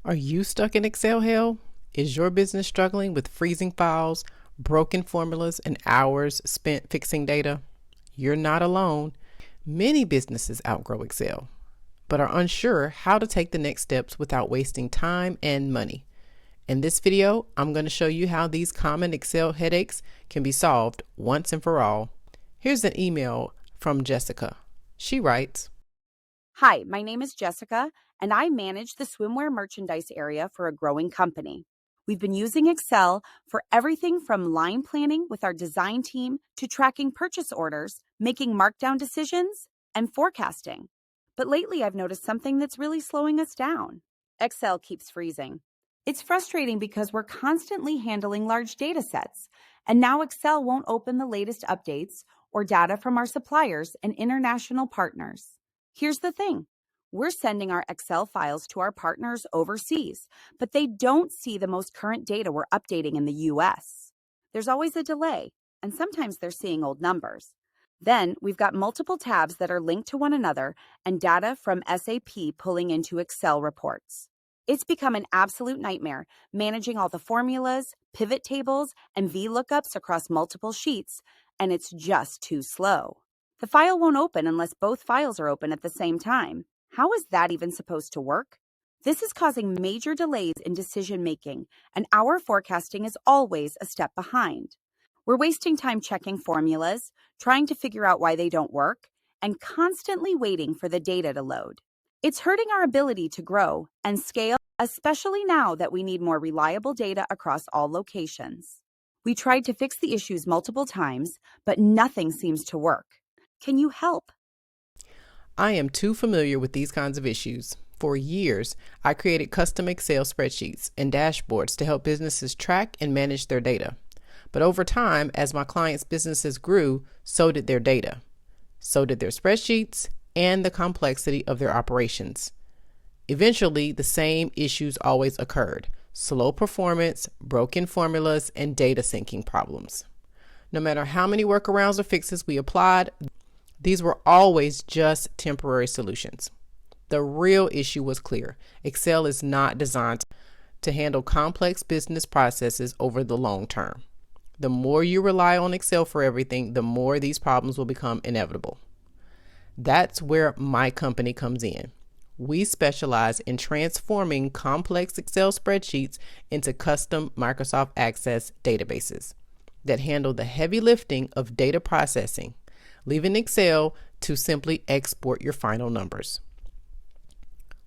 Are you stuck in Excel hell? Is your business struggling with freezing files, broken formulas, and hours spent fixing data? You're not alone. Many businesses outgrow Excel, but are unsure how to take the next steps without wasting time and money. In this video, I'm going to show you how these common Excel headaches can be solved once and for all. Here's an email from Jessica. She writes, Hi, my name is Jessica, and I manage the swimwear merchandise area for a growing company. We've been using Excel for everything from line planning with our design team to tracking purchase orders, making markdown decisions, and forecasting. But lately, I've noticed something that's really slowing us down. Excel keeps freezing. It's frustrating because we're constantly handling large data sets, and now Excel won't open the latest updates or data from our suppliers and international partners. Here's the thing. We're sending our Excel files to our partners overseas, but they don't see the most current data we're updating in the US. There's always a delay, and sometimes they're seeing old numbers. Then we've got multiple tabs that are linked to one another and data from SAP pulling into Excel reports. It's become an absolute nightmare managing all the formulas, pivot tables, and VLOOKUPs across multiple sheets, and it's just too slow. The file won't open unless both files are open at the same time. How is that even supposed to work? This is causing major delays in decision-making, and our forecasting is always a step behind. We're wasting time checking formulas, trying to figure out why they don't work, and constantly waiting for the data to load. It's hurting our ability to grow and scale, especially now that we need more reliable data across all locations. We tried to fix the issues multiple times, but nothing seems to work. Can you help? I am too familiar with these kinds of issues. For years, I created custom Excel spreadsheets and dashboards to help businesses track and manage their data. But over time, as my clients' businesses grew, so did their data. So did their spreadsheets and the complexity of their operations. Eventually, the same issues always occurred: slow performance, broken formulas, and data syncing problems. No matter how many workarounds or fixes we applied, these were always just temporary solutions. The real issue was clear. Excel is not designed to handle complex business processes over the long term. The more you rely on Excel for everything, the more these problems will become inevitable. That's where my company comes in. We specialize in transforming complex Excel spreadsheets into custom Microsoft Access databases that handle the heavy lifting of data processing, leaving Excel to simply export your final numbers.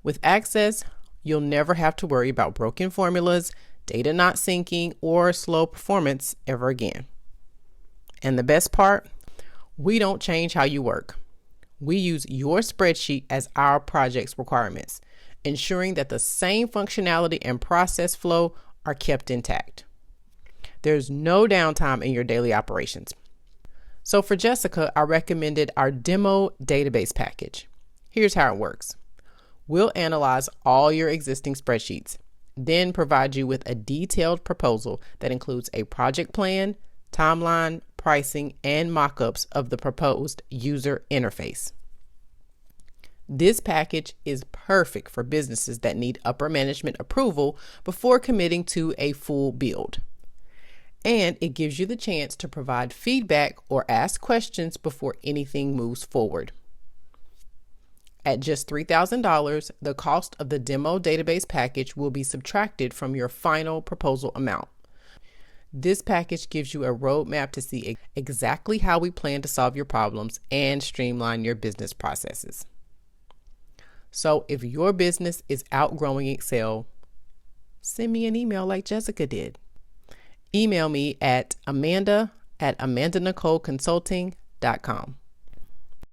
With Access, you'll never have to worry about broken formulas, data not syncing, or slow performance ever again. And the best part, we don't change how you work. We use your spreadsheet as our project's requirements, ensuring that the same functionality and process flow are kept intact. There's no downtime in your daily operations. So for Jessica, I recommended our demo database package. Here's how it works. We'll analyze all your existing spreadsheets, then provide you with a detailed proposal that includes a project plan, timeline, pricing, and mock-ups of the proposed user interface. This package is perfect for businesses that need upper management approval before committing to a full build. And it gives you the chance to provide feedback or ask questions before anything moves forward. At just $3,000, the cost of the demo database package will be subtracted from your final proposal amount. This package gives you a roadmap to see exactly how we plan to solve your problems and streamline your business processes. So if your business is outgrowing Excel, send me an email like Jessica did. Email me at amanda@amandanicoleconsulting.com.